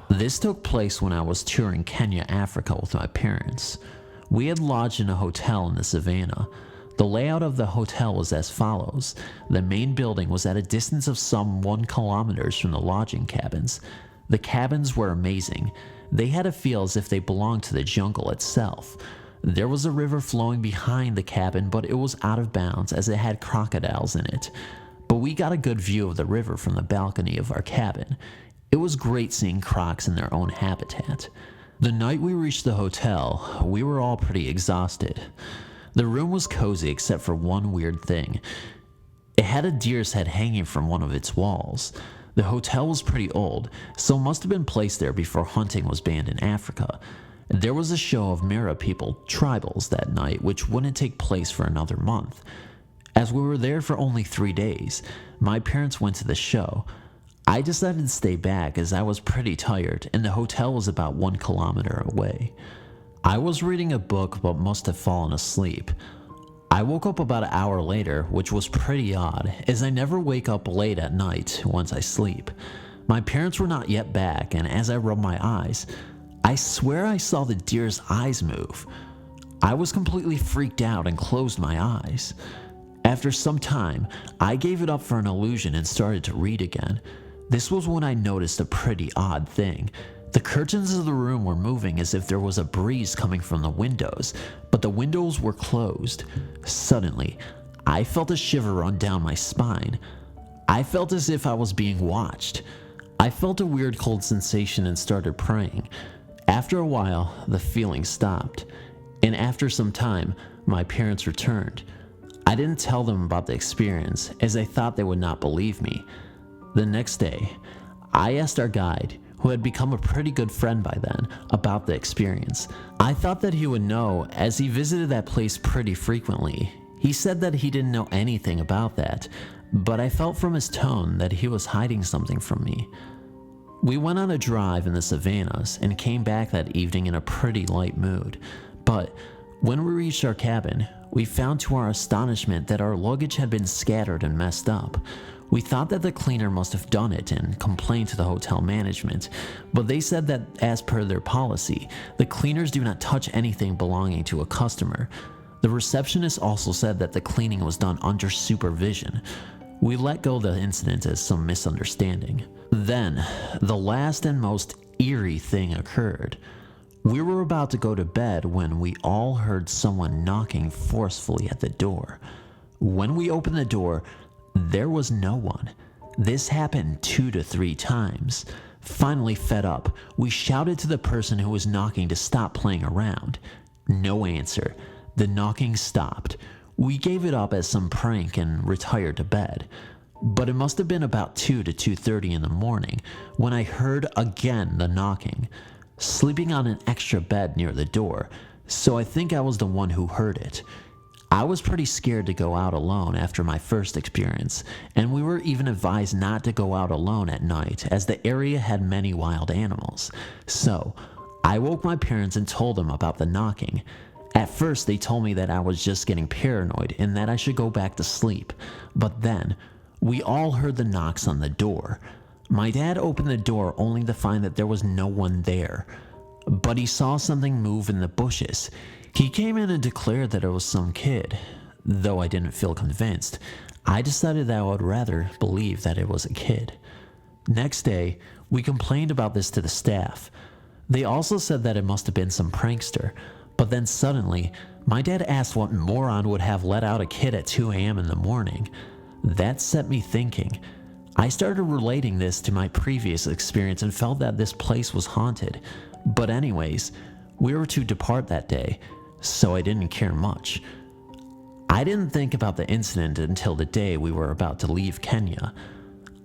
This took place when I was touring Kenya, Africa with my parents. We had lodged in a hotel in the Savannah. The layout of the hotel was as follows. The main building was at a distance of some 1 kilometer from the lodging cabins. The cabins were amazing. They had a feel as if they belonged to the jungle itself. There was a river flowing behind the cabin, but it was out of bounds as it had crocodiles in it. But we got a good view of the river from the balcony of our cabin. It was great seeing crocs in their own habitat. The night we reached the hotel, we were all pretty exhausted. The room was cozy except for one weird thing. It had a deer's head hanging from one of its walls. The hotel was pretty old, so must have been placed there before hunting was banned in Africa. There was a show of Mara people, tribals, that night, which wouldn't take place for another month. As we were there for only 3 days, my parents went to the show. I decided to stay back as I was pretty tired and the hotel was about 1 kilometer away. I was reading a book but must have fallen asleep. I woke up about an hour later, which was pretty odd, as I never wake up late at night once I sleep. My parents were not yet back, and as I rubbed my eyes, I swear I saw the deer's eyes move. I was completely freaked out and closed my eyes. After some time, I gave it up for an illusion and started to read again. This was when I noticed a pretty odd thing. The curtains of the room were moving as if there was a breeze coming from the windows, but the windows were closed. Suddenly, I felt a shiver run down my spine. I felt as if I was being watched. I felt a weird cold sensation and started praying. After a while, the feeling stopped, and after some time, my parents returned. I didn't tell them about the experience as I thought they would not believe me. The next day, I asked our guide, who had become a pretty good friend by then, about the experience. I thought that he would know as he visited that place pretty frequently. He said that he didn't know anything about that, but I felt from his tone that he was hiding something from me. We went on a drive in the savannas and came back that evening in a pretty light mood, but when we reached our cabin, we found to our astonishment that our luggage had been scattered and messed up. We thought that the cleaner must have done it and complained to the hotel management, but they said that as per their policy, the cleaners do not touch anything belonging to a customer. The receptionist also said that the cleaning was done under supervision. We let go the incident as some misunderstanding. Then, the last and most eerie thing occurred. We were about to go to bed when we all heard someone knocking forcefully at the door. When we opened the door, there was no one. This happened 2 to 3 times. Finally fed up, we shouted to the person who was knocking to stop playing around. No answer. The knocking stopped. We gave it up as some prank and retired to bed. But it must have been about 2 to 2:30 in the morning when I heard again the knocking. Sleeping on an extra bed near the door, so I think I was the one who heard it. I was pretty scared to go out alone after my first experience, and we were even advised not to go out alone at night as the area had many wild animals. So, I woke my parents and told them about the knocking. At first they told me that I was just getting paranoid and that I should go back to sleep, but then, we all heard the knocks on the door. My dad opened the door only to find that there was no one there, but he saw something move in the bushes. He came in and declared that it was some kid. Though I didn't feel convinced, I decided that I would rather believe that it was a kid. Next day, we complained about this to the staff. They also said that it must have been some prankster, but then suddenly, my dad asked what moron would have let out a kid at 2 a.m. in the morning. That set me thinking. I started relating this to my previous experience and felt that this place was haunted. But anyways, we were to depart that day, so I didn't care much. I didn't think about the incident until the day we were about to leave Kenya.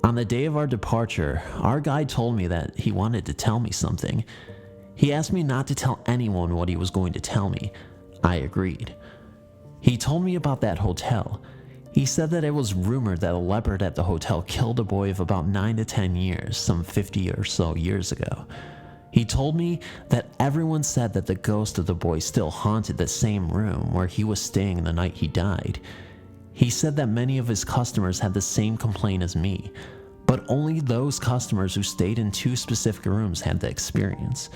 On the day of our departure, our guide told me that he wanted to tell me something. He asked me not to tell anyone what he was going to tell me. I agreed. He told me about that hotel. He said that it was rumored that a leopard at the hotel killed a boy of about 9 to 10 years, some 50 or so years ago. He told me that everyone said that the ghost of the boy still haunted the same room where he was staying the night he died. He said that many of his customers had the same complaint as me, but only those customers who stayed in 2 specific rooms had the experience.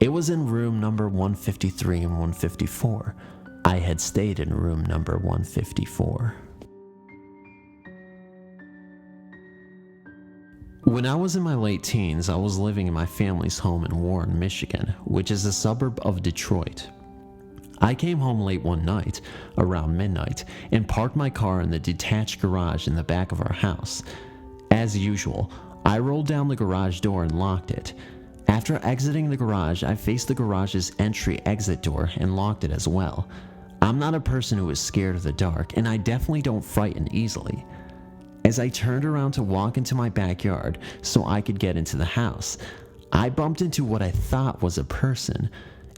It was in room number 153 and 154. I had stayed in room number 154. When I was in my late teens, I was living in my family's home in Warren, Michigan, which is a suburb of Detroit. I came home late one night, around midnight, and parked my car in the detached garage in the back of our house. As usual, I rolled down the garage door and locked it. After exiting the garage, I faced the garage's entry-exit door and locked it as well. I'm not a person who is scared of the dark, and I definitely don't frighten easily. As I turned around to walk into my backyard so I could get into the house, I bumped into what I thought was a person.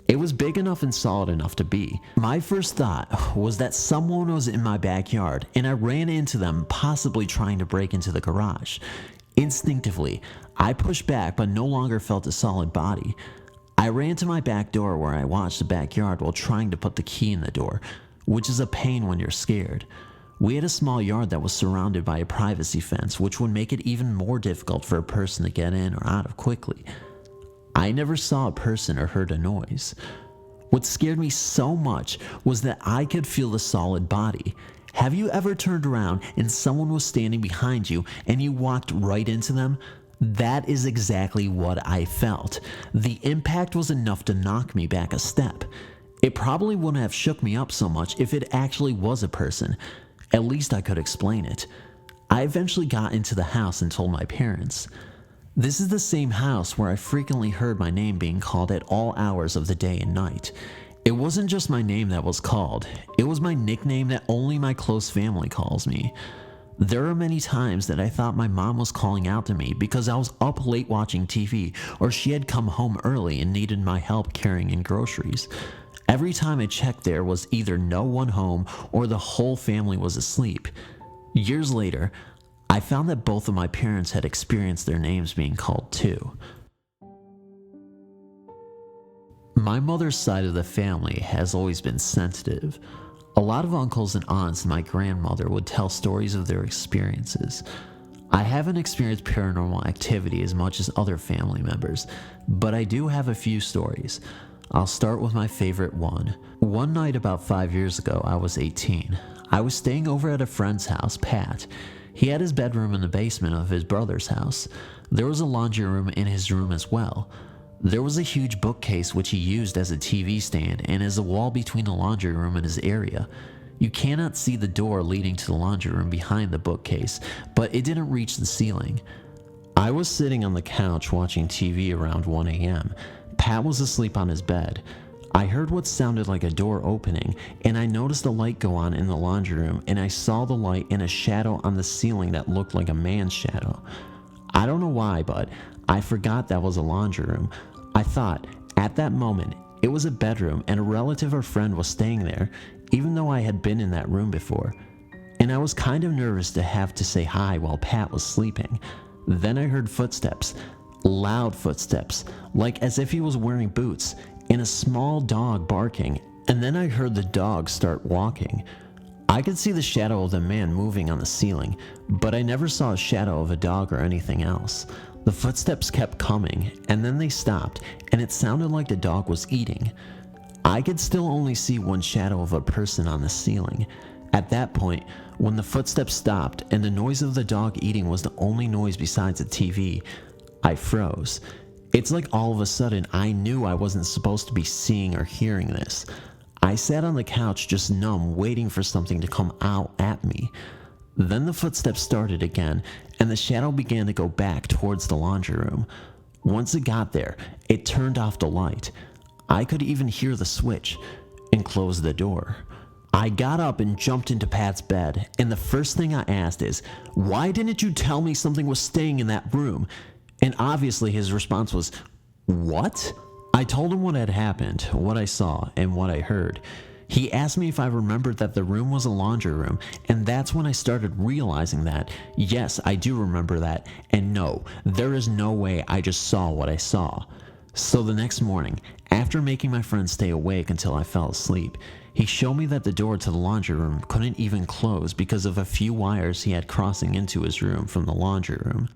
It was big enough and solid enough to be. My first thought was that someone was in my backyard, and I ran into them, possibly trying to break into the garage. Instinctively, I pushed back but no longer felt a solid body. I ran to my back door where I watched the backyard while trying to put the key in the door, which is a pain when you're scared. We had a small yard that was surrounded by a privacy fence, which would make it even more difficult for a person to get in or out of quickly. I never saw a person or heard a noise. What scared me so much was that I could feel the solid body. Have you ever turned around and someone was standing behind you and you walked right into them? That is exactly what I felt. The impact was enough to knock me back a step. It probably wouldn't have shook me up so much if it actually was a person. At least I could explain it. I eventually got into the house and told my parents. This is the same house where I frequently heard my name being called at all hours of the day and night. It wasn't just my name that was called, it was my nickname that only my close family calls me. There are many times that I thought my mom was calling out to me because I was up late watching TV, or she had come home early and needed my help carrying in groceries. Every time I checked, there was either no one home or the whole family was asleep. Years later, I found that both of my parents had experienced their names being called too. My mother's side of the family has always been sensitive. A lot of uncles and aunts and my grandmother would tell stories of their experiences. I haven't experienced paranormal activity as much as other family members, but I do have a few stories. I'll start with my favorite one. One night about 5 years ago, I was 18. I was staying over at a friend's house, Pat. He had his bedroom in the basement of his brother's house. There was a laundry room in his room as well. There was a huge bookcase which he used as a TV stand and as a wall between the laundry room and his area. You cannot see the door leading to the laundry room behind the bookcase, but it didn't reach the ceiling. I was sitting on the couch watching TV around 1 a.m. Pat was asleep on his bed. I heard what sounded like a door opening, and I noticed a light go on in the laundry room, and I saw the light and a shadow on the ceiling that looked like a man's shadow. I don't know why, but I forgot that was a laundry room. I thought, at that moment, it was a bedroom and a relative or friend was staying there, even though I had been in that room before. And I was kind of nervous to have to say hi while Pat was sleeping. Then I heard footsteps, loud footsteps, like as if he was wearing boots, and a small dog barking, and then I heard the dog start walking. I could see the shadow of the man moving on the ceiling, but I never saw a shadow of a dog or anything else. The footsteps kept coming, and then they stopped, and it sounded like the dog was eating. I could still only see one shadow of a person on the ceiling. At that point, when the footsteps stopped and the noise of the dog eating was the only noise besides the TV, I froze. It's like all of a sudden I knew I wasn't supposed to be seeing or hearing this. I sat on the couch just numb, waiting for something to come out at me. Then the footsteps started again, and the shadow began to go back towards the laundry room. Once it got there, it turned off the light. I could even hear the switch and closed the door. I got up and jumped into Pat's bed, and the first thing I asked is, "Why didn't you tell me something was staying in that room?" And obviously his response was, "What?" I told him what had happened, what I saw, and what I heard. He asked me if I remembered that the room was a laundry room, and that's when I started realizing that, yes, I do remember that, and no, there is no way I just saw what I saw. So the next morning, after making my friend stay awake until I fell asleep, he showed me that the door to the laundry room couldn't even close because of a few wires he had crossing into his room from the laundry room.